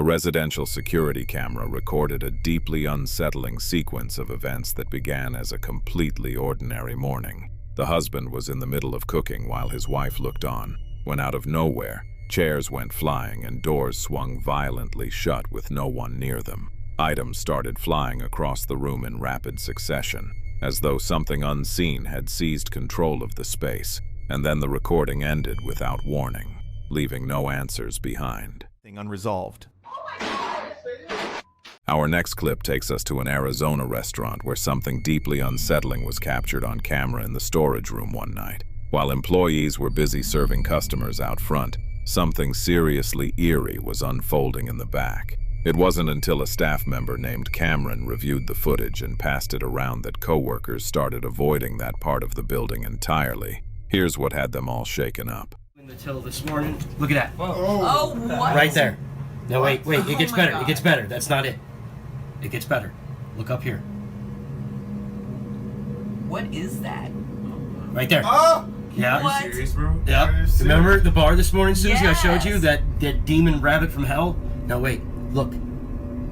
A residential security camera recorded a deeply unsettling sequence of events that began as a completely ordinary morning. The husband was in the middle of cooking while his wife looked on, when out of nowhere, chairs went flying and doors swung violently shut with no one near them. Items started flying across the room in rapid succession, as though something unseen had seized control of the space, and then the recording ended without warning, leaving no answers behind. Unresolved. Our next clip takes us to an Arizona restaurant where something deeply unsettling was captured on camera in the storage room one night. While employees were busy serving customers out front, something seriously eerie was unfolding in the back. It wasn't until a staff member named Cameron reviewed the footage and passed it around that coworkers started avoiding that part of the building entirely. Here's what had them all shaken up. In the till this morning. Look at that. Whoa. Oh, what? Right there. No, wait. It Oh gets my better. God. It gets better. That's not it. It gets better. Look up here. What is that? Right there. Oh! Yeah. What? Serious, bro? Yeah. Remember the bar this morning, Susie? I showed you Yes. that demon rabbit from hell? No, wait. Look.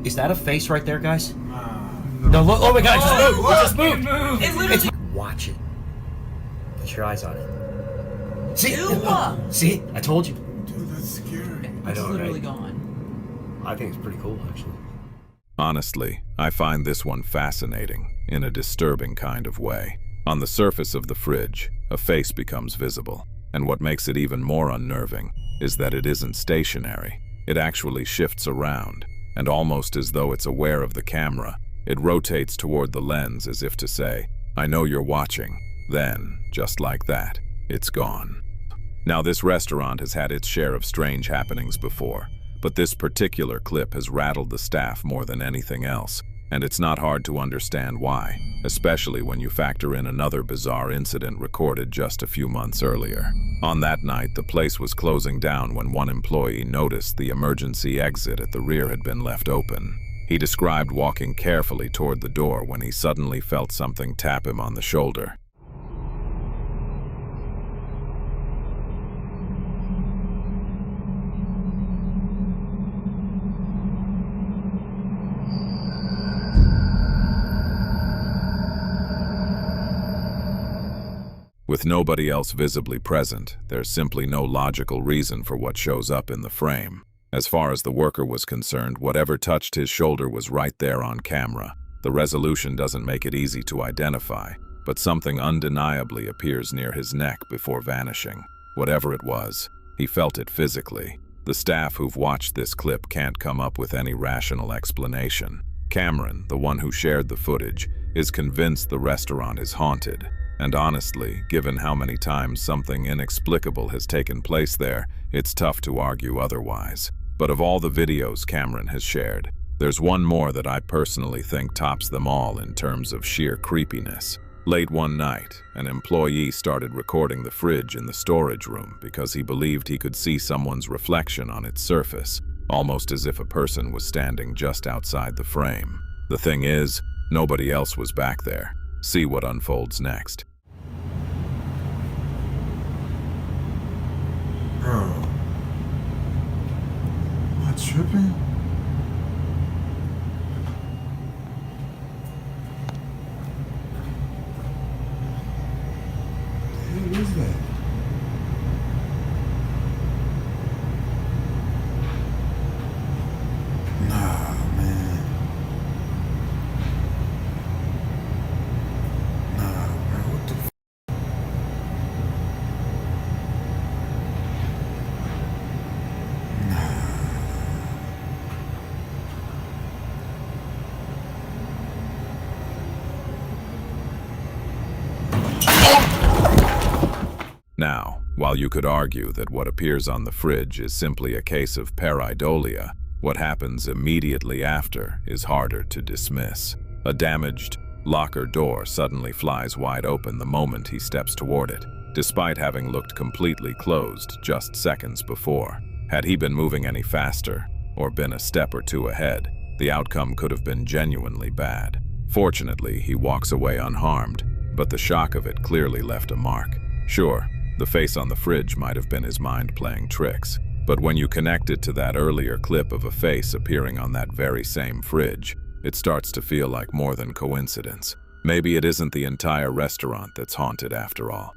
Is that a face right there, guys? No, look. Oh my God! It just moved. It just moved. It literally. Watch it. Put your eyes on it. See? Ew. See? I told you. Dude, that's scary. I It's know, literally right? gone. I think it's pretty cool, actually. Honestly, I find this one fascinating, in a disturbing kind of way. On the surface of the fridge, a face becomes visible, and what makes it even more unnerving is that it isn't stationary. It actually shifts around, and almost as though it's aware of the camera, it rotates toward the lens as if to say, "I know you're watching." Then, just like that, it's gone. Now, this restaurant has had its share of strange happenings before, but this particular clip has rattled the staff more than anything else, and it's not hard to understand why, especially when you factor in another bizarre incident recorded just a few months earlier. On that night, the place was closing down when one employee noticed the emergency exit at the rear had been left open. He described walking carefully toward the door when he suddenly felt something tap him on the shoulder. With nobody else visibly present, there's simply no logical reason for what shows up in the frame. As far as the worker was concerned, whatever touched his shoulder was right there on camera. The resolution doesn't make it easy to identify, but something undeniably appears near his neck before vanishing. Whatever it was, he felt it physically. The staff who've watched this clip can't come up with any rational explanation. Cameron, the one who shared the footage, is convinced the restaurant is haunted. And honestly, given how many times something inexplicable has taken place there, it's tough to argue otherwise. But of all the videos Cameron has shared, there's one more that I personally think tops them all in terms of sheer creepiness. Late one night, an employee started recording the fridge in the storage room because he believed he could see someone's reflection on its surface, almost as if a person was standing just outside the frame. The thing is, nobody else was back there. See what unfolds next. Bro. Am I tripping? What is that? Nah, man. Nah, bro, what the f? Now, while you could argue that what appears on the fridge is simply a case of pareidolia, what happens immediately after is harder to dismiss. A damaged locker door suddenly flies wide open the moment he steps toward it, despite having looked completely closed just seconds before. Had he been moving any faster, or been a step or two ahead, the outcome could have been genuinely bad. Fortunately, he walks away unharmed, but the shock of it clearly left a mark. Sure, the face on the fridge might have been his mind playing tricks, But when you connect it to that earlier clip of a face appearing on that very same fridge, it starts to feel like more than coincidence. Maybe it isn't the entire restaurant that's haunted after all.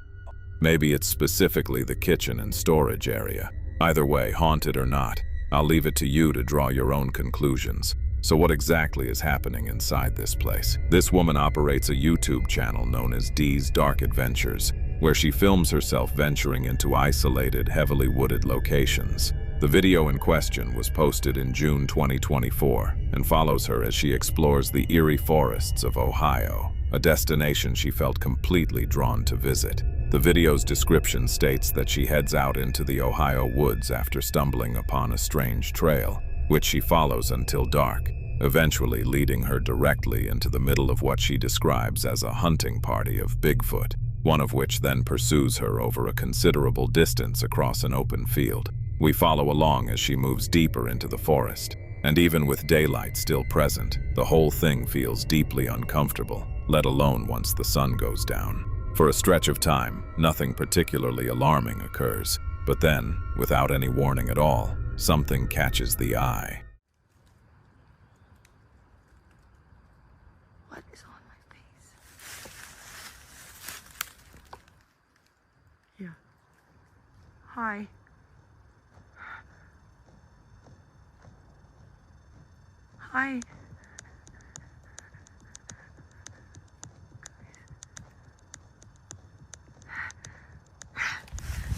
Maybe it's specifically the kitchen and storage area. Either way, haunted or not, I'll leave it to you to draw your own conclusions. So what exactly is happening inside this place? This woman operates a YouTube channel known as Dee's Dark Adventures, where she films herself venturing into isolated, heavily wooded locations. The video in question was posted in June 2024 and follows her as she explores the eerie forests of Ohio, a destination she felt completely drawn to visit. The video's description states that she heads out into the Ohio woods after stumbling upon a strange trail, which she follows until dark, eventually leading her directly into the middle of what she describes as a hunting party of Bigfoot, one of which then pursues her over a considerable distance across an open field. We follow along as she moves deeper into the forest, and even with daylight still present, the whole thing feels deeply uncomfortable, let alone once the sun goes down. For a stretch of time, nothing particularly alarming occurs, but then, without any warning at all, something catches the eye. What is on my face? Yeah. Hi. Hi.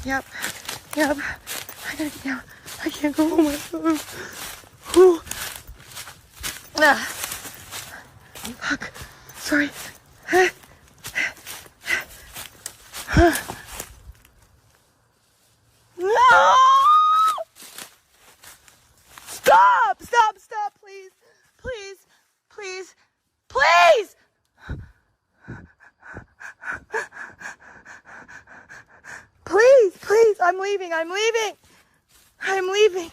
Yep. Yep. I gotta get down. I can't go home. Whew. Ah. Fuck. Sorry. No! Stop! Stop! Stop! Please! Please! Please! Please! Please! Please! I'm leaving! I'm leaving! I'm leaving!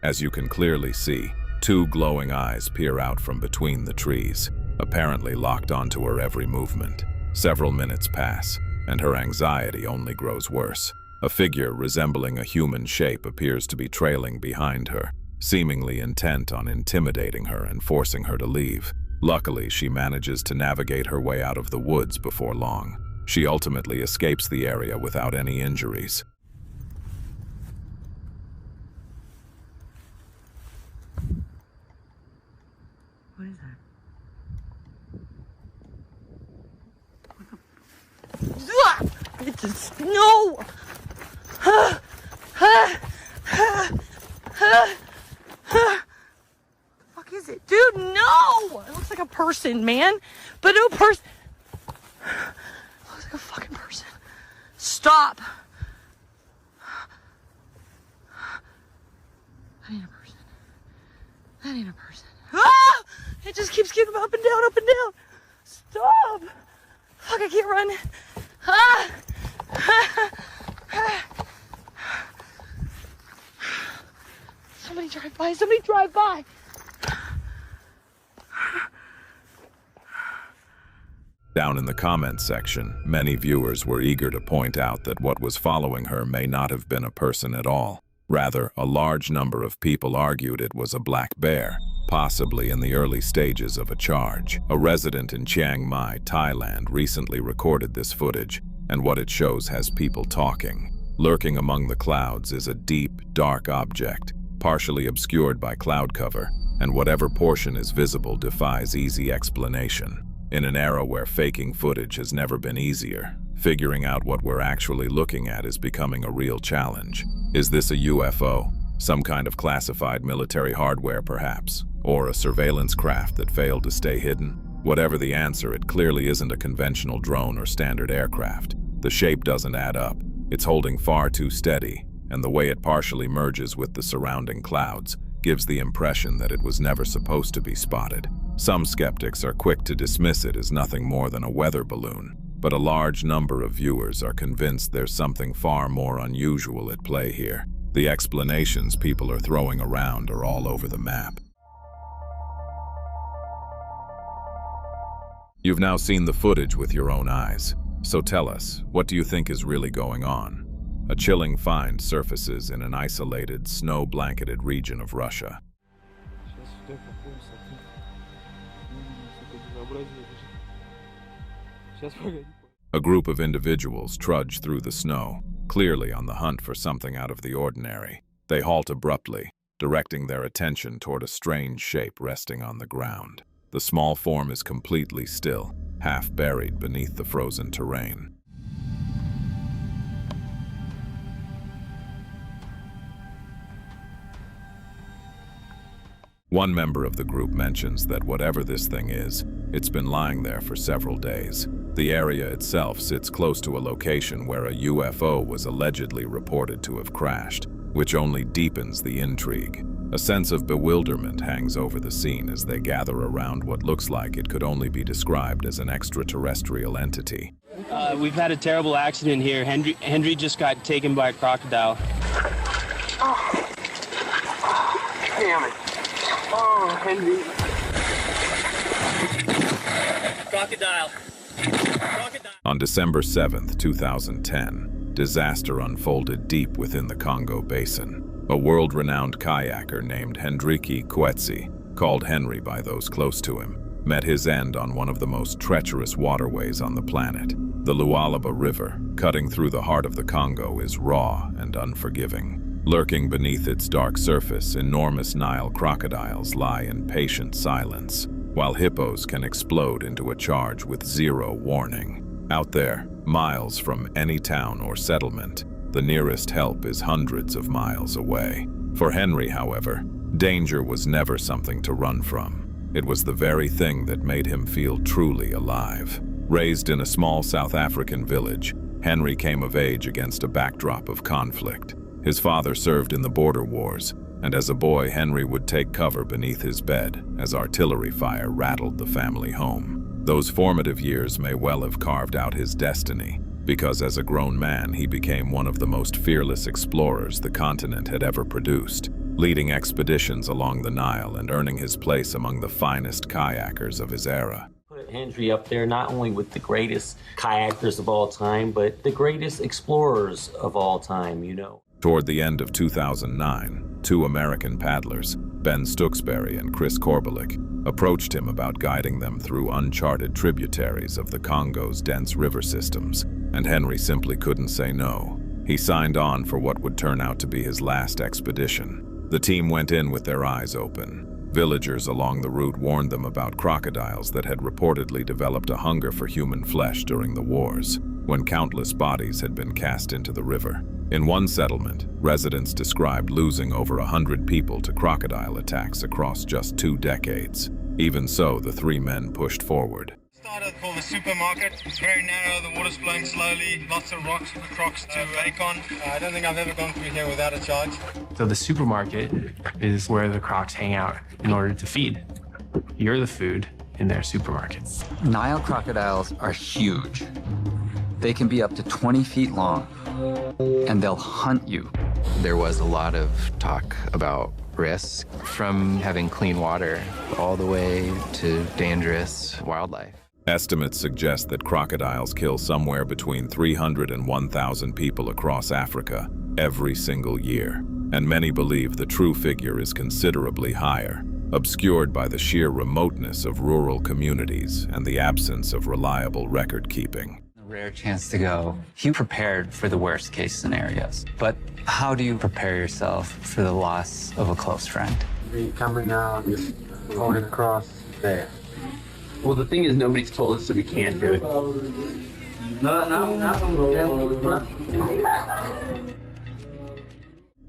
As you can clearly see, two glowing eyes peer out from between the trees, apparently locked onto her every movement. Several minutes pass, and her anxiety only grows worse. A figure resembling a human shape appears to be trailing behind her, seemingly intent on intimidating her and forcing her to leave. Luckily, she manages to navigate her way out of the woods before long. She ultimately escapes the area without any injuries. What is that? It's a snow! What the fuck is it? Dude, no! It looks like a person, man. But no person. It looks like a fucking person. Stop. That ain't a person. That ain't a person. Ah! It just keeps getting up and down, up and down. Stop! Fuck, I can't run. Ah! Somebody drive by, somebody drive by. Down in the comments section, many viewers were eager to point out that what was following her may not have been a person at all. Rather, a large number of people argued it was a black bear, possibly in the early stages of a charge. A resident in Chiang Mai, Thailand, recently recorded this footage, and what it shows has people talking. Lurking among the clouds is a deep, dark object, partially obscured by cloud cover, and whatever portion is visible defies easy explanation. In an era where faking footage has never been easier, figuring out what we're actually looking at is becoming a real challenge. Is this a UFO? Some kind of classified military hardware, perhaps? Or a surveillance craft that failed to stay hidden? Whatever the answer, it clearly isn't a conventional drone or standard aircraft. The shape doesn't add up. It's holding far too steady, and the way it partially merges with the surrounding clouds gives the impression that it was never supposed to be spotted. Some skeptics are quick to dismiss it as nothing more than a weather balloon, but a large number of viewers are convinced there's something far more unusual at play here. The explanations people are throwing around are all over the map. You've now seen the footage with your own eyes. So tell us, what do you think is really going on? A chilling find surfaces in an isolated, snow-blanketed region of Russia. A group of individuals trudge through the snow, clearly on the hunt for something out of the ordinary. They halt abruptly, directing their attention toward a strange shape resting on the ground. The small form is completely still, half buried beneath the frozen terrain. One member of the group mentions that whatever this thing is, it's been lying there for several days. The area itself sits close to a location where a UFO was allegedly reported to have crashed, which only deepens the intrigue. A sense of bewilderment hangs over the scene as they gather around what looks like it could only be described as an extraterrestrial entity. We've had a terrible accident here. Henry just got taken by a crocodile. Oh. Damn it. Oh, Henry. Crocodile. On December 7th, 2010, disaster unfolded deep within the Congo Basin. A world-renowned kayaker named Hendriki Kwetsi, called Henry by those close to him, met his end on one of the most treacherous waterways on the planet. The Lualaba River, cutting through the heart of the Congo, is raw and unforgiving. Lurking beneath its dark surface, enormous Nile crocodiles lie in patient silence, while hippos can explode into a charge with zero warning. Out there, miles from any town or settlement, the nearest help is hundreds of miles away. For Henry, however, danger was never something to run from. It was the very thing that made him feel truly alive. Raised in a small South African village, Henry came of age against a backdrop of conflict. His father served in the border wars, and as a boy, Henry would take cover beneath his bed as artillery fire rattled the family home. Those formative years may well have carved out his destiny, because as a grown man, he became one of the most fearless explorers the continent had ever produced, leading expeditions along the Nile and earning his place among the finest kayakers of his era. Put Henry up there not only with the greatest kayakers of all time, but the greatest explorers of all time, you know. Toward the end of 2009, two American paddlers, Ben Stooksbury and Chris Korbelik, approached him about guiding them through uncharted tributaries of the Congo's dense river systems, and Henry simply couldn't say no. He signed on for what would turn out to be his last expedition. The team went in with their eyes open. Villagers along the route warned them about crocodiles that had reportedly developed a hunger for human flesh during the wars, when countless bodies had been cast into the river. In one settlement, residents described losing over 100 people to crocodile attacks across just 2 decades. Even so, the three men pushed forward. Started for the supermarket. It's very narrow, the water's flowing slowly, lots of rocks, crocs to bacon. I don't think I've ever gone through here without a charge. So the supermarket is where the crocs hang out in order to feed. You're the food in their supermarkets. Nile crocodiles are huge. They can be up to 20 feet long, and they'll hunt you. There was a lot of talk about risk, from having clean water all the way to dangerous wildlife. Estimates suggest that crocodiles kill somewhere between 300 and 1,000 people across Africa every single year, and many believe the true figure is considerably higher, obscured by the sheer remoteness of rural communities and the absence of reliable record-keeping. Rare chance to go. You prepared for the worst case scenarios, but how do you prepare yourself for the loss of a close friend? Coming down, just going across there. Well, the thing is, nobody's told us that we can't do it.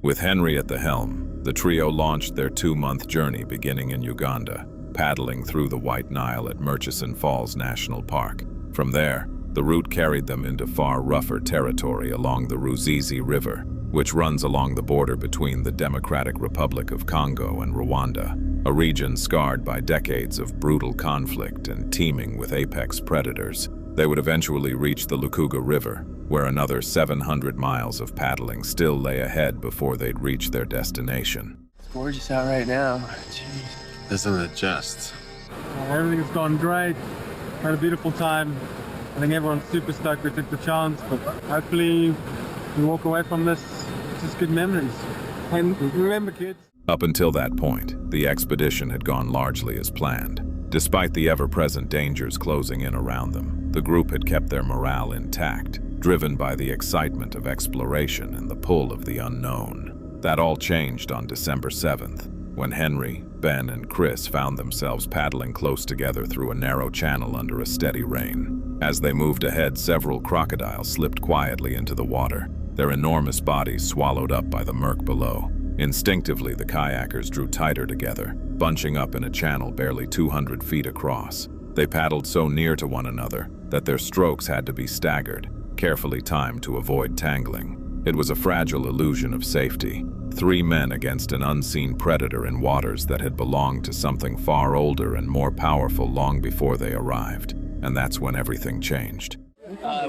With Henry at the helm, the trio launched their 2-month journey beginning in Uganda, paddling through the White Nile at Murchison Falls National Park. From there, the route carried them into far rougher territory along the Ruzizi River, which runs along the border between the Democratic Republic of Congo and Rwanda, a region scarred by decades of brutal conflict and teeming with apex predators. They would eventually reach the Lukuga River, where another 700 miles of paddling still lay ahead before they'd reach their destination. It's gorgeous out right now. Jeez. Doesn't adjust. Everything's gone great. had a beautiful time. I think everyone's super stoked we took the chance, but hopefully we walk away from this just good memories. And remember, kids. Up until that point, the expedition had gone largely as planned. Despite the ever-present dangers closing in around them, the group had kept their morale intact, driven by the excitement of exploration and the pull of the unknown. That all changed on December 7th, when Henry, Ben, and Chris found themselves paddling close together through a narrow channel under a steady rain. As they moved ahead, several crocodiles slipped quietly into the water, their enormous bodies swallowed up by the murk below. Instinctively, the kayakers drew tighter together, bunching up in a channel barely 200 feet across. They paddled so near to one another that their strokes had to be staggered, carefully timed to avoid tangling. It was a fragile illusion of safety. 3 men against an unseen predator in waters that had belonged to something far older and more powerful long before they arrived. And that's when everything changed.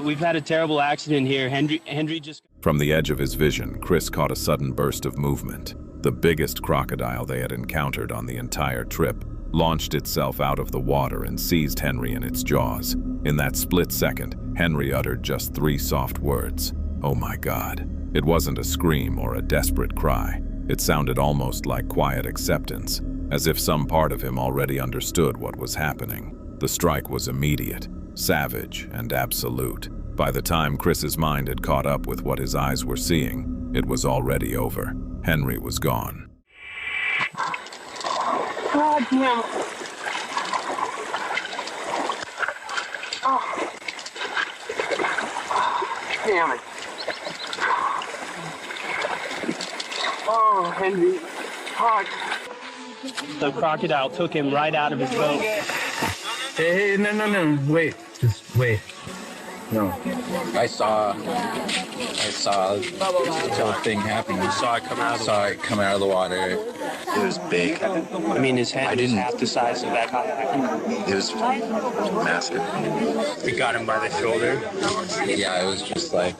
We've had a terrible accident here. Henry just... From the edge of his vision, Chris caught a sudden burst of movement. The biggest crocodile they had encountered on the entire trip launched itself out of the water and seized Henry in its jaws. In that split second, Henry uttered just 3 soft words. "Oh my God." It wasn't a scream or a desperate cry. It sounded almost like quiet acceptance, as if some part of him already understood what was happening. The strike was immediate, savage, and absolute. By the time Chris's mind had caught up with what his eyes were seeing, it was already over. Henry was gone. God damn it. Oh. Damn it. Oh, Henry. Fuck. The crocodile took him right out of his boat. Hey, no. Wait. Just wait. No. I saw this whole thing happen. You saw it come out of the water. It was big. I mean, his head was half the size of that kayak. It was massive. We got him by the shoulder. Yeah, it was just like...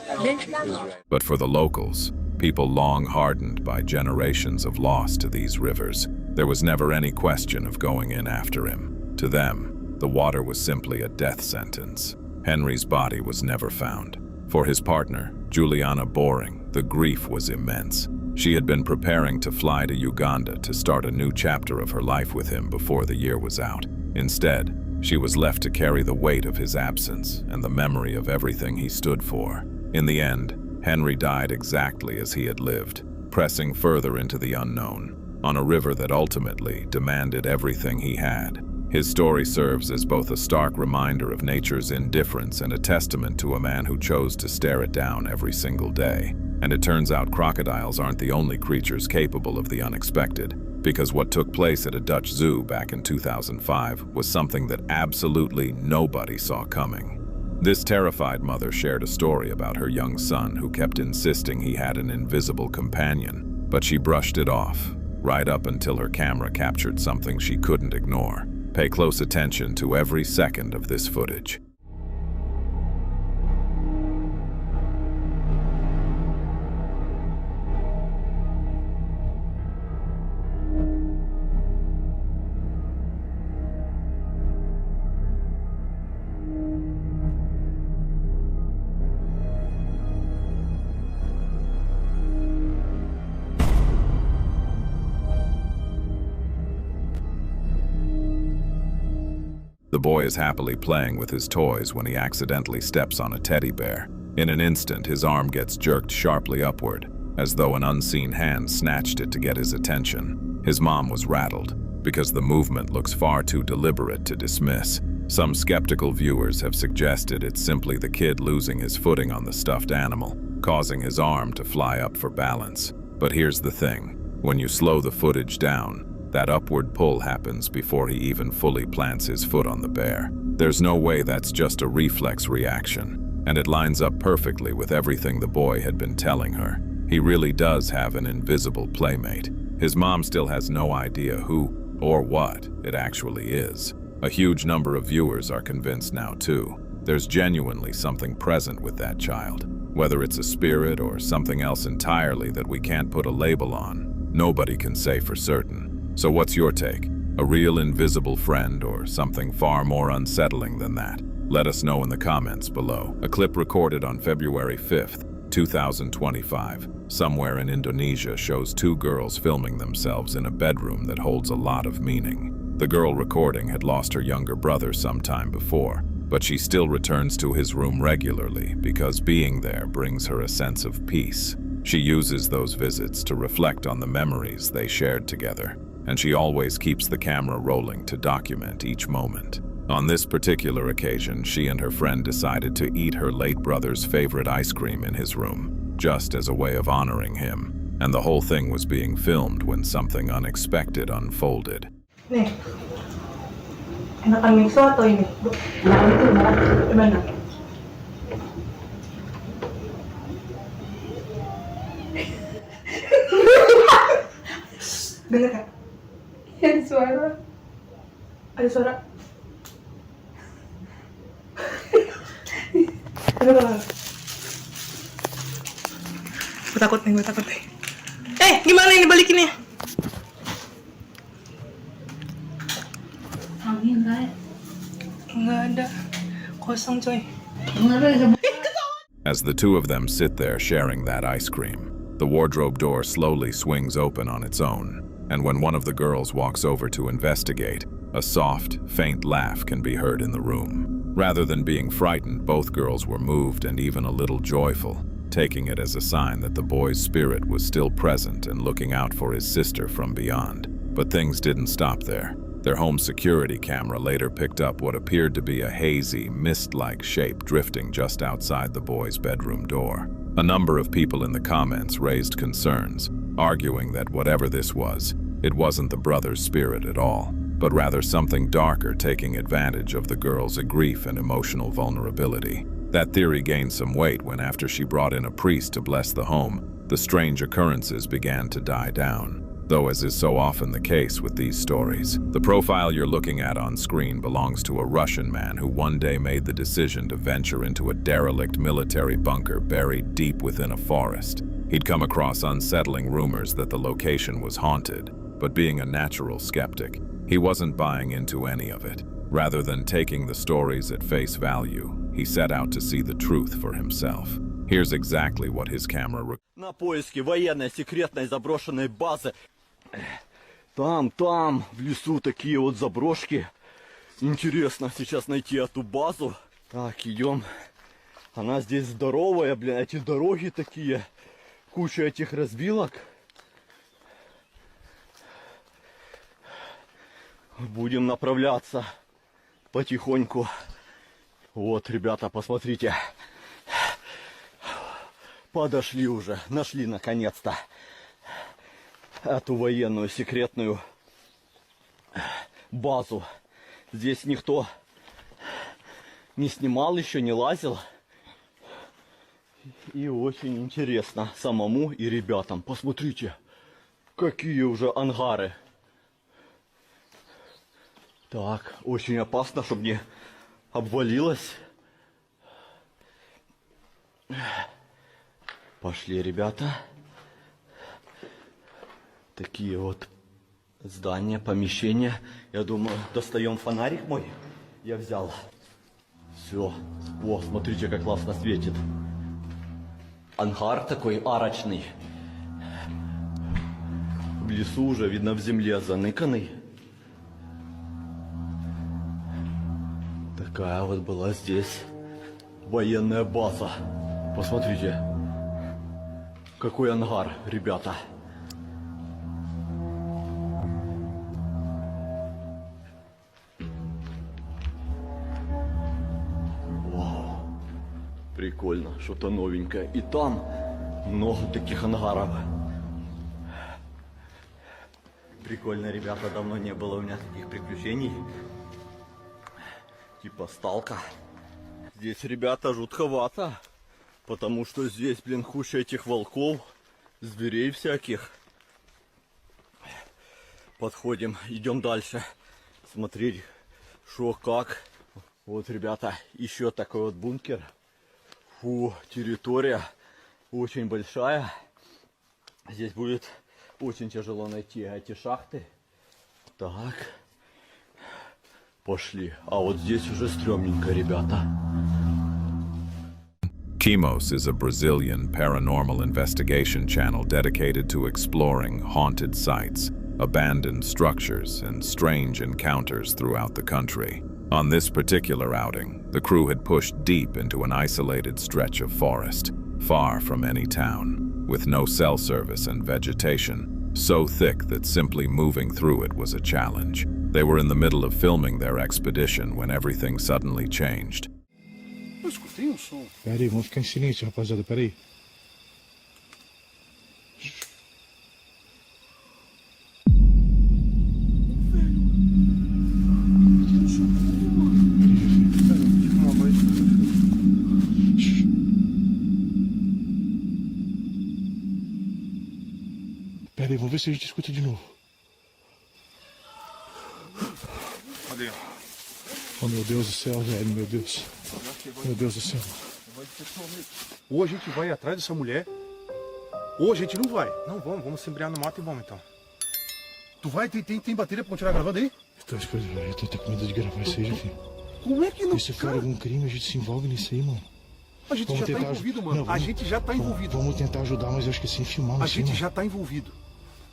But for the locals, people long hardened by generations of loss to these rivers, there was never any question of going in after him. To them, the water was simply a death sentence. Henry's body was never found. For his partner, Juliana Boring, the grief was immense. She had been preparing to fly to Uganda to start a new chapter of her life with him before the year was out. Instead, she was left to carry the weight of his absence and the memory of everything he stood for. In the end, Henry died exactly as he had lived, pressing further into the unknown, on a river that ultimately demanded everything he had. His story serves as both a stark reminder of nature's indifference and a testament to a man who chose to stare it down every single day. And it turns out crocodiles aren't the only creatures capable of the unexpected, because what took place at a Dutch zoo back in 2005 was something that absolutely nobody saw coming. This terrified mother shared a story about her young son who kept insisting he had an invisible companion, but she brushed it off, right up until her camera captured something she couldn't ignore. Pay close attention to every second of this footage. The boy is happily playing with his toys when he accidentally steps on a teddy bear. In an instant, his arm gets jerked sharply upward, as though an unseen hand snatched it to get his attention. His mom was rattled, because the movement looks far too deliberate to dismiss. Some skeptical viewers have suggested it's simply the kid losing his footing on the stuffed animal, causing his arm to fly up for balance. But here's the thing. When you slow the footage down, that upward pull happens before he even fully plants his foot on the bear. There's no way that's just a reflex reaction, and it lines up perfectly with everything the boy had been telling her. He really does have an invisible playmate. His mom still has no idea who or what it actually is. A huge number of viewers are convinced now too. There's genuinely something present with that child. Whether it's a spirit or something else entirely that we can't put a label on, nobody can say for certain. So what's your take? A real invisible friend or something far more unsettling than that? Let us know in the comments below. A clip recorded on February 5th, 2025, somewhere in Indonesia shows two girls filming themselves in a bedroom that holds a lot of meaning. The girl recording had lost her younger brother some time before, but she still returns to his room regularly because being there brings her a sense of peace. She uses those visits to reflect on the memories they shared together, and she always keeps the camera rolling to document each moment. On this particular occasion, she and her friend decided to eat her late brother's favorite ice cream in his room, just as a way of honoring him. And the whole thing was being filmed when something unexpected unfolded. Nih, enakan miso atau ini? Nah, itu gimana? Dengar kan? Ada suara. Ada suara. Gue takut nih. Gimana ini balikinnya? Angin nggak? Nggak ada. Kosong coy. As the two of them sit there sharing that ice cream, the wardrobe door slowly swings open on its own, and when one of the girls walks over to investigate, a soft, faint laugh can be heard in the room. Rather than being frightened, both girls were moved and even a little joyful, taking it as a sign that the boy's spirit was still present and looking out for his sister from beyond. But things didn't stop there. Their home security camera later picked up what appeared to be a hazy, mist-like shape drifting just outside the boy's bedroom door. A number of people in the comments raised concerns, arguing that whatever this was, it wasn't the brother's spirit at all, but rather something darker taking advantage of the girl's grief and emotional vulnerability. That theory gained some weight when, after she brought in a priest to bless the home, the strange occurrences began to die down. Though, as is so often the case with these stories, the profile you're looking at on screen belongs to a Russian man who one day made the decision to venture into a derelict military bunker buried deep within a forest. He'd come across unsettling rumors that the location was haunted, but being a natural skeptic, he wasn't buying into any of it. Rather than taking the stories at face value, he set out to see the truth for himself. Here's exactly what his camera recorded. На поиски военной секретной заброшенной базы. Там, в лесу такие вот заброшки. Интересно сейчас найти эту базу. Так, идем. Она здесь здоровая, блин, эти дороги такие. Куча этих развилок. Будем направляться потихоньку. Вот, ребята, посмотрите. Подошли уже, нашли наконец-то эту военную секретную базу. Здесь никто не снимал еще, не лазил. И очень интересно самому и ребятам. Посмотрите, какие уже ангары. Так, очень опасно, чтобы не обвалилось. Пошли, ребята. Такие вот здания, помещения. Я думаю, достаем фонарик мой. Я взял. Все. О, смотрите, как классно светит. Ангар такой арочный. В лесу уже, видно, в земле заныканный. Такая вот была здесь военная база. Посмотрите. Какой ангар, ребята. Вау. Прикольно, что-то новенькое. И там много таких ангаров. Прикольно, ребята, давно не было у меня таких приключений. Типа сталка. Здесь, ребята, жутковато. Потому что здесь, блин, куча этих волков, зверей всяких. Подходим, идем дальше. Смотреть, что, как. Вот, ребята, еще такой вот бункер. Фу, территория очень большая. Здесь будет очень тяжело найти эти шахты. Так, Пошли. А вот здесь уже стрёмненько, ребята. Chemos is a Brazilian paranormal investigation channel dedicated to exploring haunted sites, abandoned structures, and strange encounters throughout the country. On this particular outing, the crew had pushed deep into an isolated stretch of forest, far from any town, with no cell service and vegetation, so thick that simply moving through it was a challenge. They were in the middle of filming their expedition when everything suddenly changed. Eu escutei um som. Pera aí, vamos ficar em silêncio, rapaziada, pera aí. Pera aí, vamos ver se a gente escuta de novo. Cadê? Oh, meu Deus do céu, velho, meu Deus. Meu Deus do céu. Ou a gente vai atrás dessa mulher, ou a gente não vai. Não, vamos se embrear no mato e vamos então. Tu vai? Tem bateria pra continuar gravando aí? Eu tô até com medo de gravar isso aí, filho. Como é que não? Se for algum crime, a gente se envolve nisso aí, mano. A gente já tá envolvido, mano. A gente já tá envolvido. Vamos tentar ajudar, mas eu acho que sem filmar. A gente já tá envolvido.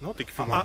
Não, tem que filmar.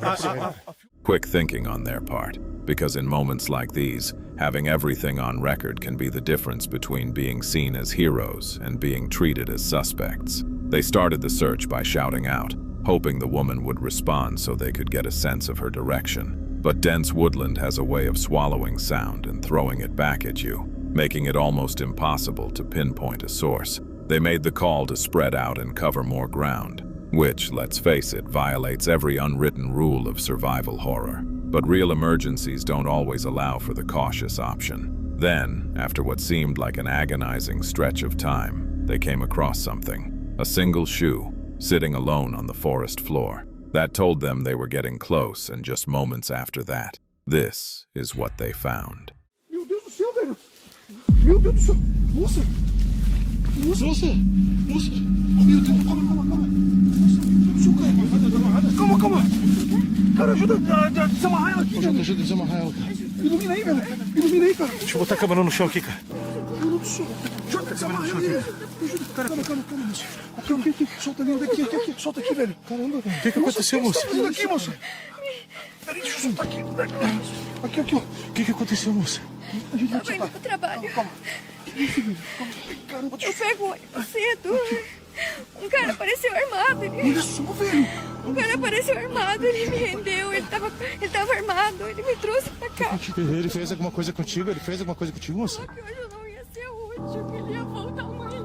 Quick thinking on their part, because in moments like these, having everything on record can be the difference between being seen as heroes and being treated as suspects. They started the search by shouting out, hoping the woman would respond so they could get a sense of her direction. But dense woodland has a way of swallowing sound and throwing it back at you, making it almost impossible to pinpoint a source. They made the call to spread out and cover more ground, which, let's face it, violates every unwritten rule of survival horror. But real emergencies don't always allow for the cautious option. Then, after what seemed like an agonizing stretch of time, they came across something. A single shoe, sitting alone on the forest floor. That told them they were getting close, and just moments after that, this is what they found. Meu Deus do céu, velho! Meu Deus do céu! Moça! Meu Deus, calma! Calma! Cara, ajuda a desamarrar ela aqui, cara. Ajuda a desamarrar ela, cara. Ilumina aí, velho. Ilumina aí, cara. Deixa eu botar a câmera no chão aqui, cara. Meu Deus do céu. Ajuda a desamarrar ela aqui. Calma, moça. Aqui. Solta ali, aqui. Solta aqui, velho. Caramba, velho. O que aconteceu, moça? O que tá fazendo aqui, moça? Peraí, deixa eu soltar aqui. Aqui, ó. O que aconteceu, moça? A gente vai te indo pro trabalho. Calma. Eu pego cedo. Um cara apareceu armado. Olha só, velho. Um cara apareceu armado, ele me rendeu, ele tava armado, ele me trouxe pra cá. Ele fez alguma coisa contigo? Moça? Só que hoje eu não ia ser útil, que ele ia voltar amanhã.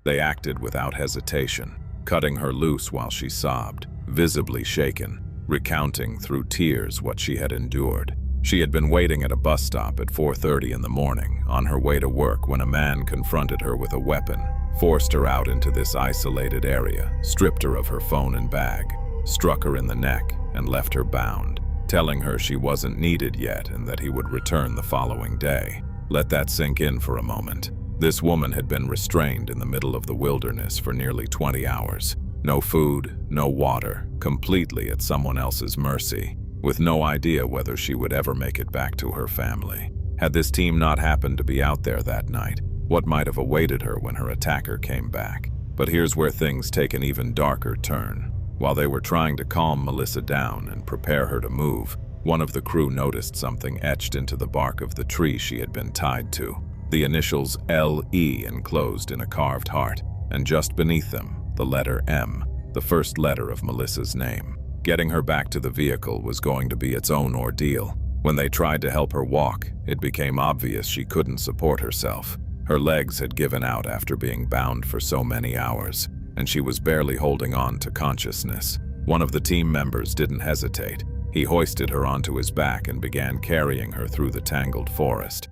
They acted without hesitation, cutting her loose while she sobbed, visibly shaken, recounting through tears what she had endured. She had been waiting at a bus stop at 4:30 in the morning, on her way to work, when a man confronted her with a weapon, forced her out into this isolated area, stripped her of her phone and bag, struck her in the neck, and left her bound, telling her she wasn't needed yet and that he would return the following day. Let that sink in for a moment. This woman had been restrained in the middle of the wilderness for nearly 20 hours. No food, no water, completely at someone else's mercy, with no idea whether she would ever make it back to her family. Had this team not happened to be out there that night, what might have awaited her when her attacker came back? But here's where things take an even darker turn. While they were trying to calm Melissa down and prepare her to move, one of the crew noticed something etched into the bark of the tree she had been tied to. The initials L.E. enclosed in a carved heart, and just beneath them, the letter M, the first letter of Melissa's name. Getting her back to the vehicle was going to be its own ordeal. When they tried to help her walk, it became obvious she couldn't support herself. Her legs had given out after being bound for so many hours, and she was barely holding on to consciousness. One of the team members didn't hesitate. He hoisted her onto his back and began carrying her through the tangled forest.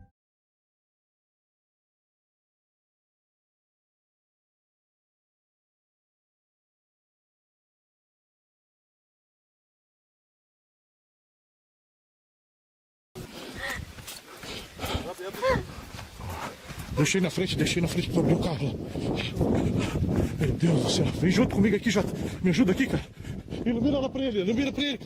Deixei na frente pra abrir o carro. Meu Deus do céu. Vem junto comigo aqui, Jota. Me ajuda aqui, cara. Ilumina ela pra ele, cara.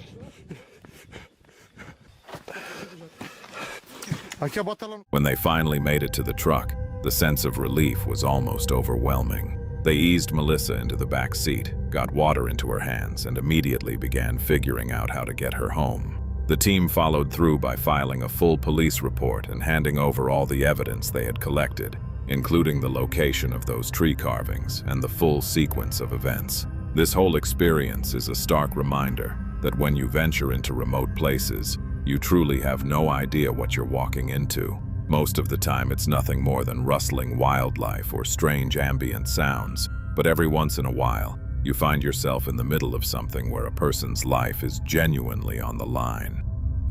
When they finally made it to the truck, the sense of relief was almost overwhelming. They eased Melissa into the back seat, got water into her hands, and immediately began figuring out how to get her home. The team followed through by filing a full police report and handing over all the evidence they had collected, including the location of those tree carvings and the full sequence of events. This whole experience is a stark reminder that when you venture into remote places, you truly have no idea what you're walking into. Most of the time, it's nothing more than rustling wildlife or strange ambient sounds, but every once in a while, you find yourself in the middle of something where a person's life is genuinely on the line.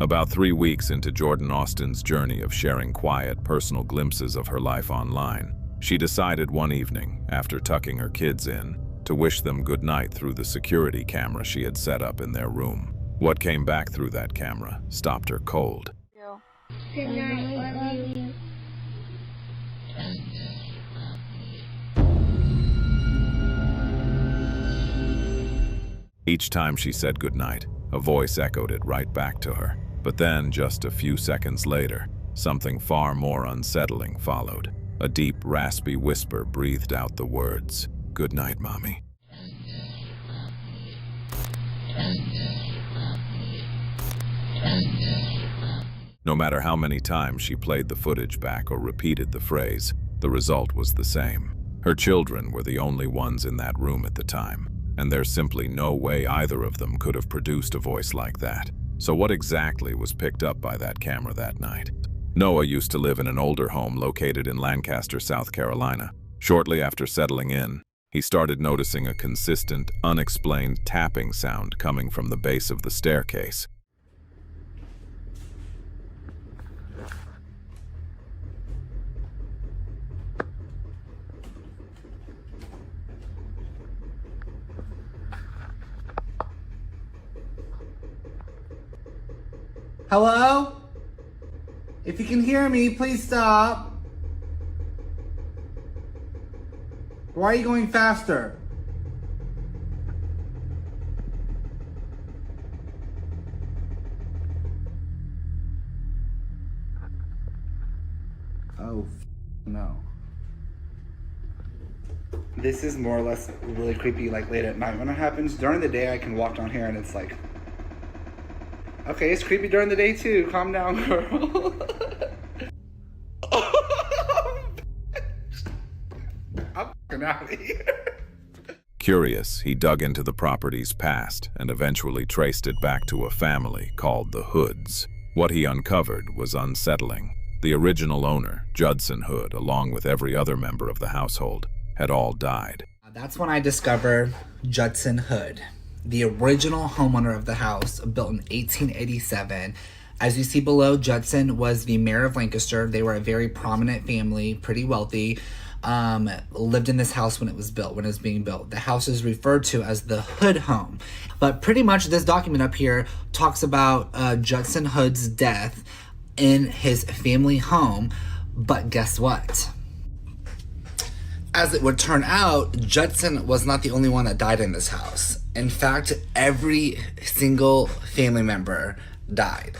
About 3 weeks into Jordan Austin's journey of sharing quiet, personal glimpses of her life online, she decided one evening, after tucking her kids in, to wish them good night through the security camera she had set up in their room. What came back through that camera stopped her cold. Good night, love you. Each time she said goodnight, a voice echoed it right back to her. But then, just a few seconds later, something far more unsettling followed. A deep, raspy whisper breathed out the words, "Good night, Mommy." No matter how many times she played the footage back or repeated the phrase, the result was the same. Her children were the only ones in that room at the time, and there's simply no way either of them could have produced a voice like that. So what exactly was picked up by that camera that night? Noah used to live in an older home located in Lancaster, South Carolina. Shortly after settling in, he started noticing a consistent, unexplained tapping sound coming from the base of the staircase. Hello? If you can hear me, please stop. Why are you going faster? Oh, no. This is more or less really creepy, like late at night when it happens. During the day, I can walk down here and it's like, okay, it's creepy during the day too. Calm down, girl. I'm fucking out of here. Curious, he dug into the property's past and eventually traced it back to a family called the Hoods. What he uncovered was unsettling. The original owner, Judson Hood, along with every other member of the household, had all died. That's when I discovered Judson Hood, the original homeowner of the house, built in 1887. As you see below, Judson was the mayor of Lancaster. They were a very prominent family, pretty wealthy. Lived in this house when it was built, when it was being built. The house is referred to as the Hood home. But pretty much this document up here talks about Judson Hood's death in his family home. But guess what? As it would turn out, Judson was not the only one that died in this house. In fact, every single family member died.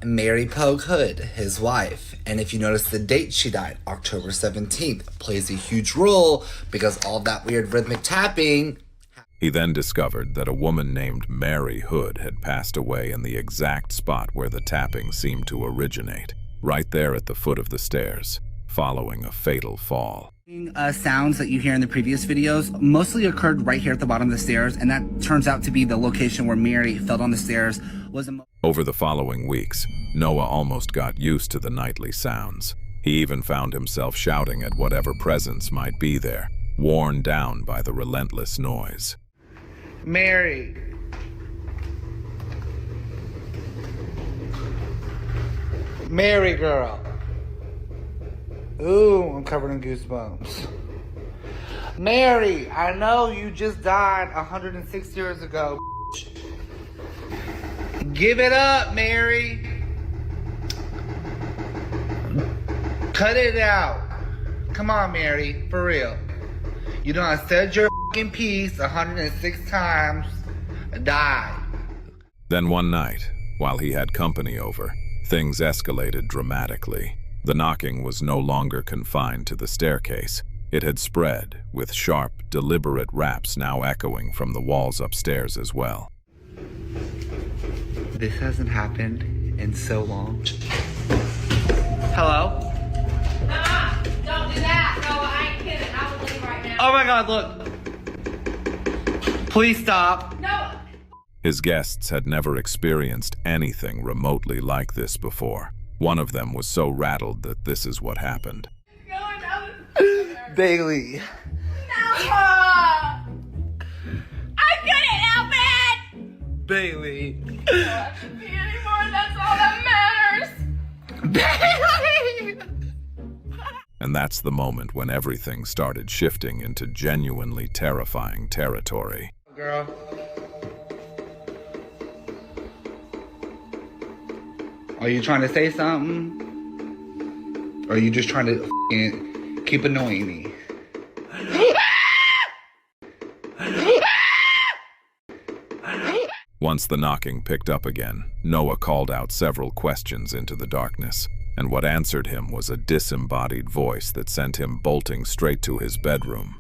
Mary Pogue Hood, his wife, and if you notice the date she died, October 17th, plays a huge role because all that weird rhythmic tapping. He then discovered that a woman named Mary Hood had passed away in the exact spot where the tapping seemed to originate, right there at the foot of the stairs, following a fatal fall. Sounds that you hear in the previous videos mostly occurred right here at the bottom of the stairs, and that turns out to be the location where Mary fell down the stairs. Over the following weeks, Noah almost got used to the nightly sounds. He even found himself shouting at whatever presence might be there, worn down by the relentless noise. Mary. Mary girl. Ooh, I'm covered in goosebumps. Mary, I know you just died 106 years ago. Give it up, Mary. Cut it out. Come on, Mary, for real. You done said your fucking piece 106 times. Die. Then one night, while he had company over, things escalated dramatically. The knocking was no longer confined to the staircase. It had spread, with sharp, deliberate raps now echoing from the walls upstairs as well. This hasn't happened in so long. Hello? Don't do that. No, I ain't kidding. I will leave right now. Oh my god, look. Please stop. No. His guests had never experienced anything remotely like this before. One of them was so rattled that this is what happened. Bailey. No. I couldn't help it. Bailey. I don't have to be anymore. That's all that matters. Bailey. And that's the moment when everything started shifting into genuinely terrifying territory. Girl. Are you trying to say something? Or are you just trying to keep annoying me? Once the knocking picked up again, Noah called out several questions into the darkness, and what answered him was a disembodied voice that sent him bolting straight to his bedroom.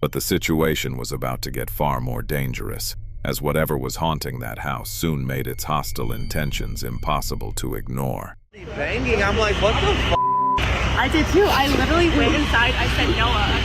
But the situation was about to get far more dangerous, as whatever was haunting that house soon made its hostile intentions impossible to ignore. Banging, I'm like, what the f***? I did too. I literally went inside. I said, Noah.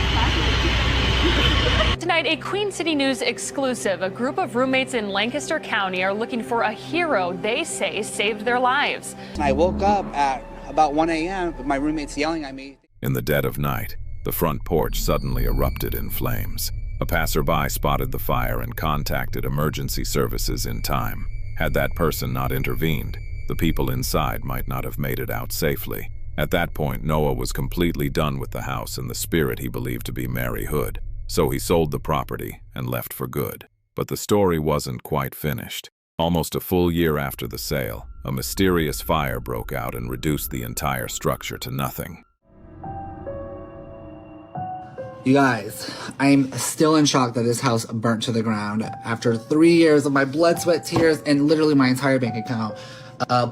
Tonight, a Queen City News exclusive. A group of roommates in Lancaster County are looking for a hero they say saved their lives. I woke up at about 1 a.m. with my roommates yelling at me. In the dead of night, the front porch suddenly erupted in flames. A passerby spotted the fire and contacted emergency services in time. Had that person not intervened, the people inside might not have made it out safely. At that point, Noah was completely done with the house and the spirit he believed to be Mary Hood. So he sold the property and left for good. But the story wasn't quite finished. Almost a full year after the sale, a mysterious fire broke out and reduced the entire structure to nothing. You guys, I'm still in shock that this house burnt to the ground after 3 years of my blood, sweat, tears, and literally my entire bank account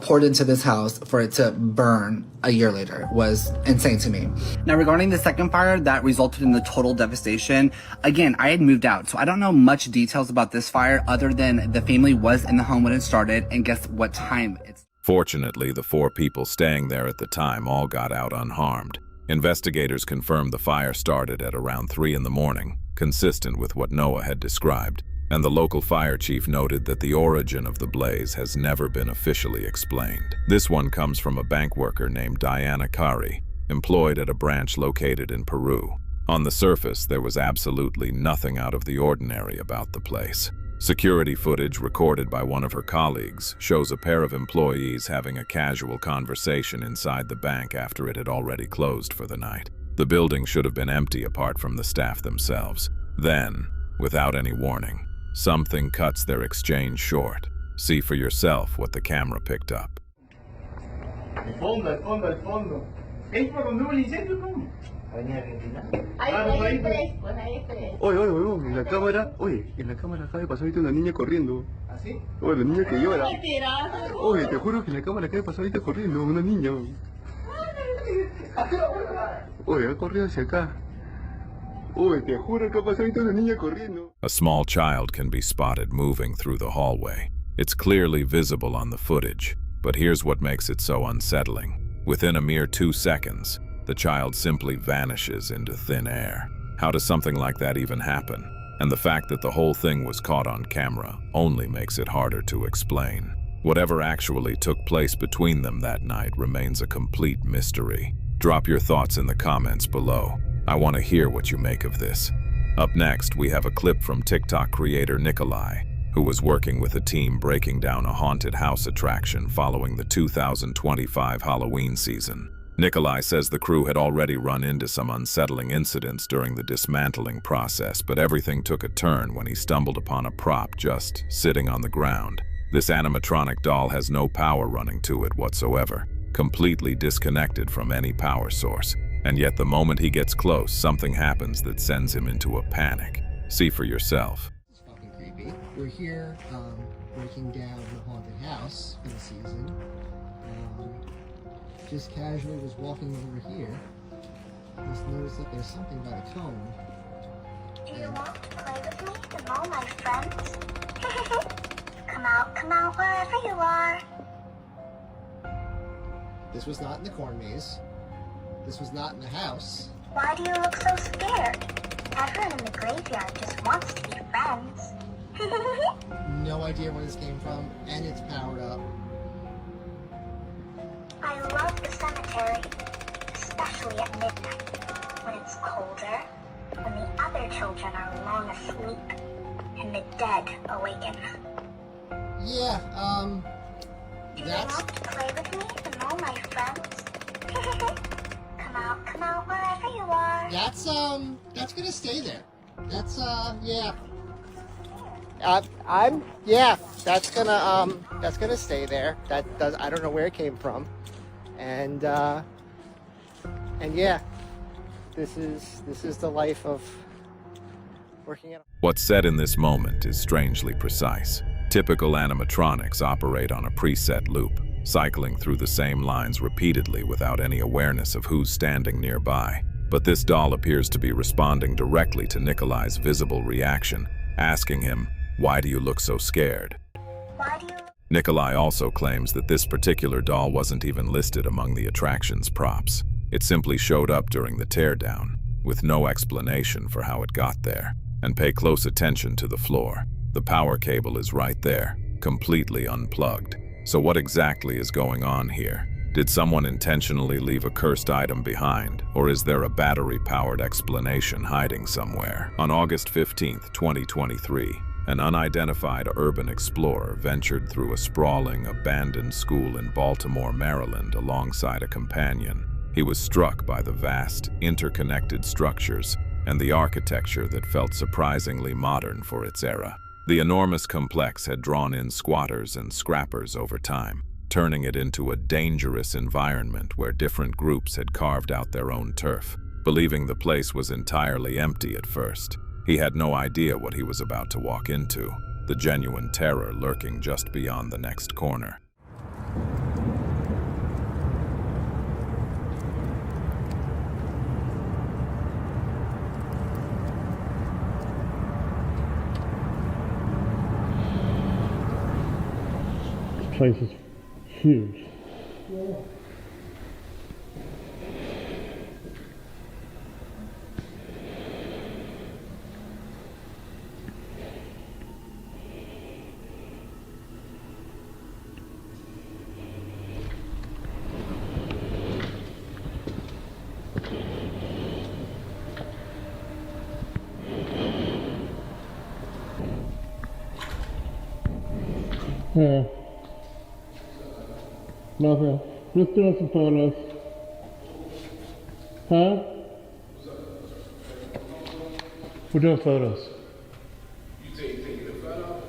poured into this house. For it to burn a year later was insane to me. Now, regarding the second fire that resulted in the total devastation, again, I had moved out, so I don't know much details about this fire other than the family was in the home when it started, and guess what time it's... Fortunately, the 4 people staying there at the time all got out unharmed. Investigators confirmed the fire started at around 3 in the morning, consistent with what Noah had described, and the local fire chief noted that the origin of the blaze has never been officially explained. This one comes from a bank worker named Diana Kari, employed at a branch located in Peru. On the surface, there was absolutely nothing out of the ordinary about the place. Security footage recorded by one of her colleagues shows a pair of employees having a casual conversation inside the bank after it had already closed for the night. The building should have been empty apart from the staff themselves. Then, without any warning, something cuts their exchange short. See for yourself what the camera picked up. El fondo. Es por donde hubo el incendio, ¿cómo? Hay fresco. Oye, en la cámara acaba de pasar ahorita una niña corriendo. ¿Ah, sí? Oye, la niña que llora. Oye, te juro que en la cámara acaba de pasar ahorita corriendo, una niña. Oye, ha corrido hacia acá. Oye, te juro que ha pasado ahorita una niña corriendo. A small child can be spotted moving through the hallway. It's clearly visible on the footage, but here's what makes it so unsettling. Within a mere 2 seconds, the child simply vanishes into thin air. How does something like that even happen? And the fact that the whole thing was caught on camera only makes it harder to explain. Whatever actually took place between them that night remains a complete mystery. Drop your thoughts in the comments below. I want to hear what you make of this. Up next, we have a clip from TikTok creator Nikolai, who was working with a team breaking down a haunted house attraction following the 2025 Halloween season. Nikolai says the crew had already run into some unsettling incidents during the dismantling process, but everything took a turn when he stumbled upon a prop just sitting on the ground. This animatronic doll has no power running to it whatsoever, completely disconnected from any power source. And yet the moment he gets close, something happens that sends him into a panic. See for yourself. It's fucking creepy. We're here breaking down the haunted house for the season. Just casually was walking over here. Just noticed that there's something by the cone. Do you want to play with me and all my friends? Come out wherever you are. This was not in the corn maze. This was not in the house. Why do you look so scared? Everyone in the graveyard just wants to be friends. No idea where this came from, and it's powered up. I love the cemetery, especially at midnight, when it's colder, when the other children are long asleep, and the dead awaken. Yeah, Do you want to play with me and all my friends? Come out wherever you are. That's gonna stay there. That's, yeah. That's gonna stay there. I don't know where it came from. And yeah, this is the life of working at. What's said in this moment is strangely precise. Typical animatronics operate on a preset loop, cycling through the same lines repeatedly without any awareness of who's standing nearby. But this doll appears to be responding directly to Nikolai's visible reaction, asking him, "Why do you look so scared?" Nikolai also claims that this particular doll wasn't even listed among the attraction's props. It simply showed up during the teardown, with no explanation for how it got there. And pay close attention to the floor. The power cable is right there, completely unplugged. So what exactly is going on here? Did someone intentionally leave a cursed item behind, or is there a battery-powered explanation hiding somewhere? On August 15th, 2023, an unidentified urban explorer ventured through a sprawling, abandoned school in Baltimore, Maryland, alongside a companion. He was struck by the vast, interconnected structures and the architecture that felt surprisingly modern for its era. The enormous complex had drawn in squatters and scrappers over time, turning it into a dangerous environment where different groups had carved out their own turf. Believing the place was entirely empty at first, he had no idea what he was about to walk into, the genuine terror lurking just beyond the next corner. This place is huge. Yeah. Nothing. Just doing some photos. Huh? We're doing photos. You taking the photo?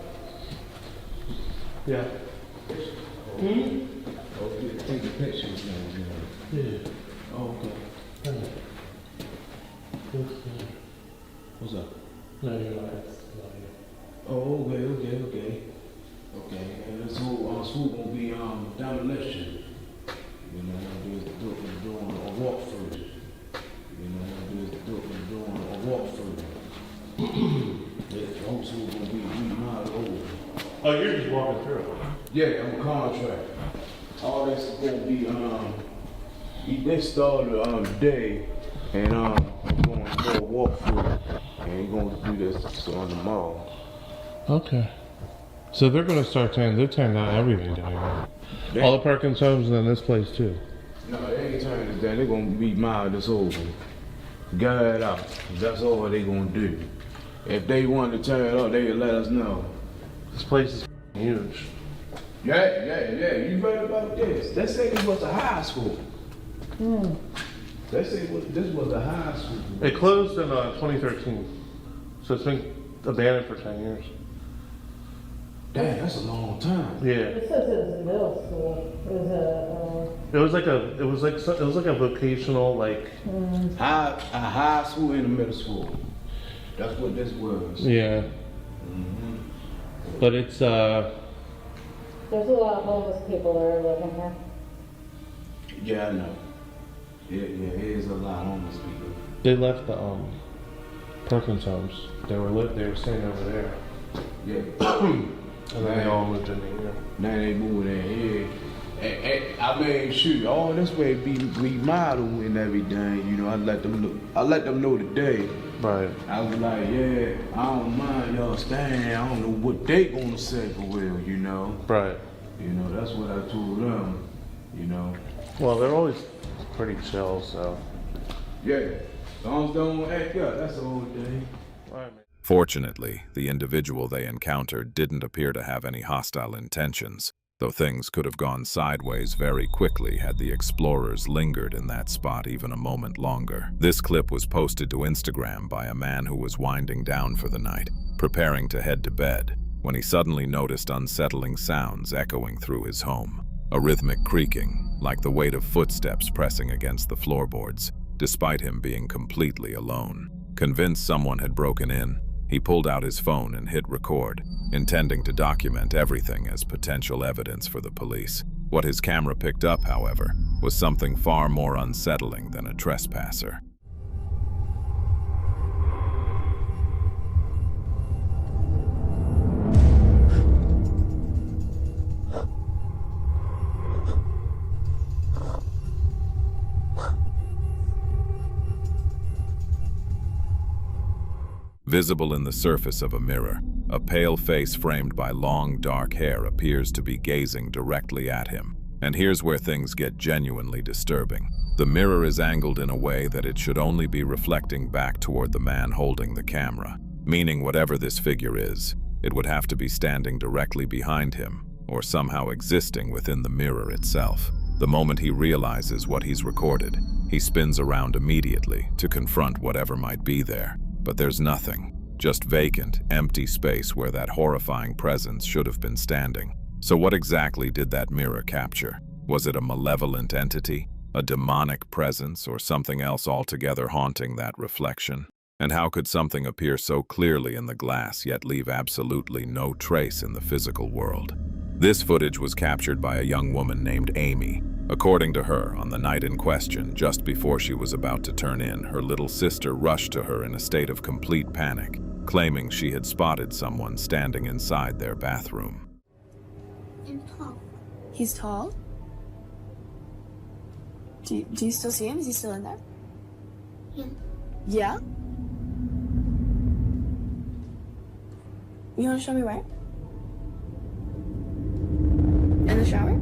Yeah. Oh, taking pictures now. Yeah. Oh, okay. What's up? No, you're not. Oh, okay. Okay, and this whole school gonna be demolition. You know, doing a walk through. You know, doing a walk through. The whole school gonna be remodeled over. Oh, you're just walking through. Yeah, I'm a contractor. All this is gonna be they started today, and I'm going to do a walk through, and we're gonna do this on the mall. Okay. So they're going to start tearing down everything down here. All the Perkins homes and then this place too. No, they ain't tearing it down. They're going to be mild this over. Get it out. That's all they going to do. If they want to tear it up, they will let us know. This place is huge. Yeah. You read about this. They say this was a high school. They say this was a high school. It closed in 2013. So it's been abandoned for 10 years. Damn, that's a long time. Yeah. It says it was a middle school. It was like a vocational a high school and a middle school. That's what this was. Yeah. But it's There's a lot of homeless people that are living here. Yeah, I know. Yeah, it is a lot of homeless people. They left the Perkins homes. They were staying over there. Yeah. And then they all moved in here. Now they moving in here. And I mean, shoot, all this way be model and everything. You know, I let them know today. Right. I was like, yeah, I don't mind y'all staying. I don't know what they gonna say for real. You know. Right. You know, that's what I told them. You know. Well, they're always pretty chill, so. Yeah. As long as they don't act up, that's the whole thing. Fortunately, the individual they encountered didn't appear to have any hostile intentions, though things could have gone sideways very quickly had the explorers lingered in that spot even a moment longer. This clip was posted to Instagram by a man who was winding down for the night, preparing to head to bed, when he suddenly noticed unsettling sounds echoing through his home. A rhythmic creaking, like the weight of footsteps pressing against the floorboards, despite him being completely alone. Convinced someone had broken in, he pulled out his phone and hit record, intending to document everything as potential evidence for the police. What his camera picked up, however, was something far more unsettling than a trespasser. Visible in the surface of a mirror, a pale face framed by long, dark hair appears to be gazing directly at him. And here's where things get genuinely disturbing. The mirror is angled in a way that it should only be reflecting back toward the man holding the camera, meaning whatever this figure is, it would have to be standing directly behind him, or somehow existing within the mirror itself. The moment he realizes what he's recorded, he spins around immediately to confront whatever might be there. But there's nothing, just vacant, empty space where that horrifying presence should have been standing. So what exactly did that mirror capture? Was it a malevolent entity, a demonic presence, or something else altogether haunting that reflection? And how could something appear so clearly in the glass yet leave absolutely no trace in the physical world? This footage was captured by a young woman named Amy. According to her, on the night in question, just before she was about to turn in, her little sister rushed to her in a state of complete panic, claiming she had spotted someone standing inside their bathroom. He's tall? Do you still see him? Is he still in there? Yeah. Yeah? You want to show me where? In the shower?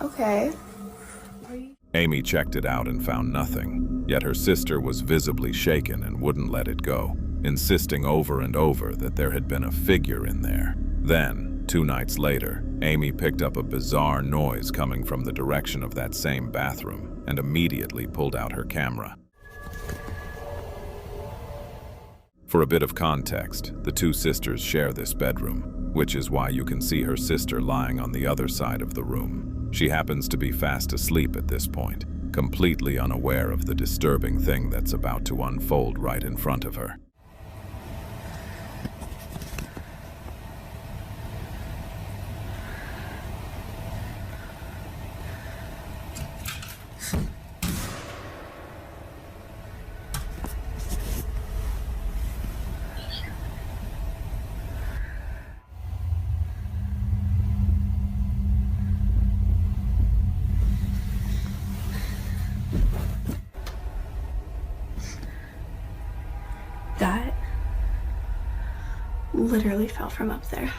Okay. Amy checked it out and found nothing, yet her sister was visibly shaken and wouldn't let it go, insisting over and over that there had been a figure in there. Then, 2 nights later, Amy picked up a bizarre noise coming from the direction of that same bathroom and immediately pulled out her camera. For a bit of context, the 2 sisters share this bedroom, which is why you can see her sister lying on the other side of the room. She happens to be fast asleep at this point, completely unaware of the disturbing thing that's about to unfold right in front of her. That literally fell from up there.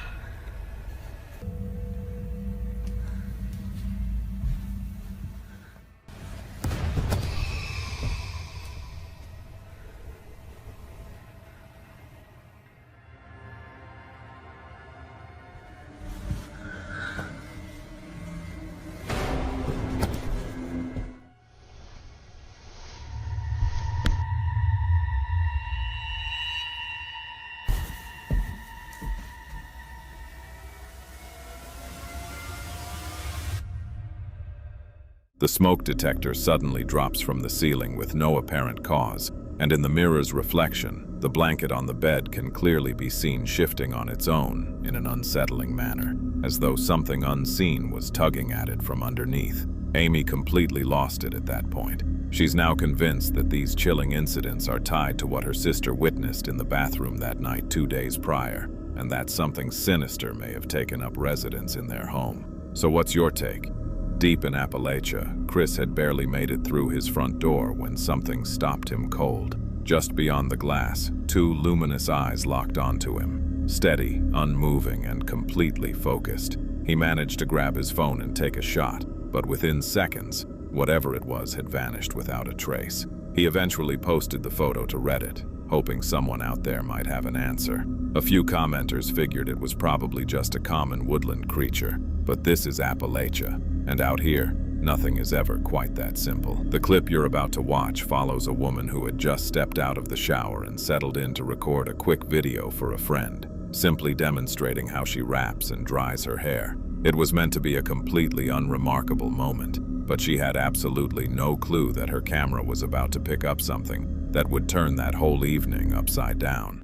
The smoke detector suddenly drops from the ceiling with no apparent cause, and in the mirror's reflection, the blanket on the bed can clearly be seen shifting on its own in an unsettling manner, as though something unseen was tugging at it from underneath. Amy completely lost it at that point. She's now convinced that these chilling incidents are tied to what her sister witnessed in the bathroom that night 2 days prior, and that something sinister may have taken up residence in their home. So what's your take? Deep in Appalachia, Chris had barely made it through his front door when something stopped him cold. Just beyond the glass, 2 luminous eyes locked onto him. Steady, unmoving, and completely focused. He managed to grab his phone and take a shot, but within seconds, whatever it was had vanished without a trace. He eventually posted the photo to Reddit, hoping someone out there might have an answer. A few commenters figured it was probably just a common woodland creature, but this is Appalachia, and out here, nothing is ever quite that simple. The clip you're about to watch follows a woman who had just stepped out of the shower and settled in to record a quick video for a friend, simply demonstrating how she wraps and dries her hair. It was meant to be a completely unremarkable moment, but she had absolutely no clue that her camera was about to pick up something that would turn that whole evening upside down.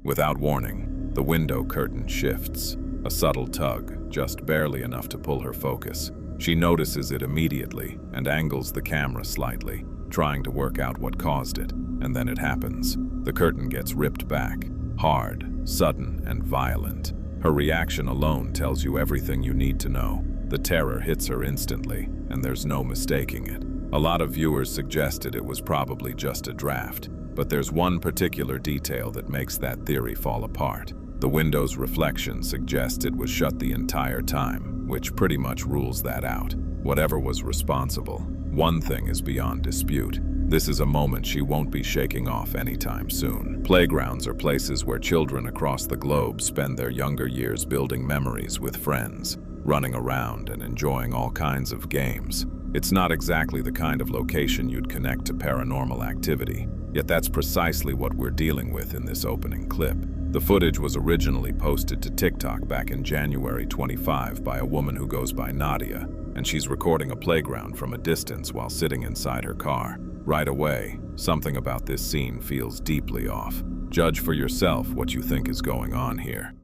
Without warning, the window curtain shifts. A subtle tug, just barely enough to pull her focus. She notices it immediately and angles the camera slightly, trying to work out what caused it, and then it happens. The curtain gets ripped back, hard, sudden, and violent. Her reaction alone tells you everything you need to know. The terror hits her instantly, and there's no mistaking it. A lot of viewers suggested it was probably just a draft, but there's one particular detail that makes that theory fall apart. The window's reflection suggests it was shut the entire time, which pretty much rules that out. Whatever was responsible, one thing is beyond dispute. This is a moment she won't be shaking off anytime soon. Playgrounds are places where children across the globe spend their younger years building memories with friends, running around and enjoying all kinds of games. It's not exactly the kind of location you'd connect to paranormal activity, yet that's precisely what we're dealing with in this opening clip. The footage was originally posted to TikTok back in January 25 by a woman who goes by Nadia, and she's recording a playground from a distance while sitting inside her car. Right away, something about this scene feels deeply off. Judge for yourself what you think is going on here.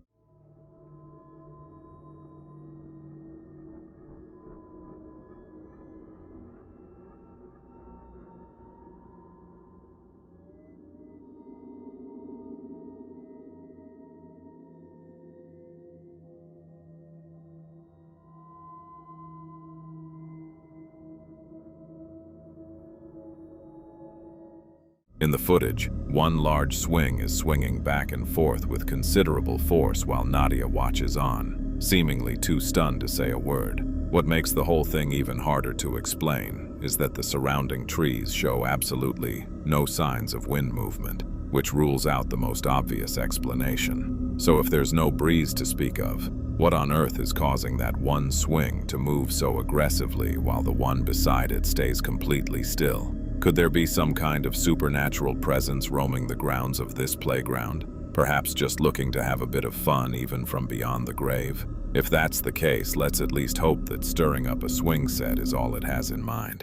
In the footage, one large swing is swinging back and forth with considerable force while Nadia watches on, seemingly too stunned to say a word. What makes the whole thing even harder to explain is that the surrounding trees show absolutely no signs of wind movement, which rules out the most obvious explanation. So if there's no breeze to speak of, what on earth is causing that one swing to move so aggressively while the one beside it stays completely still? Could there be some kind of supernatural presence roaming the grounds of this playground, perhaps just looking to have a bit of fun even from beyond the grave? If that's the case, let's at least hope that stirring up a swing set is all it has in mind.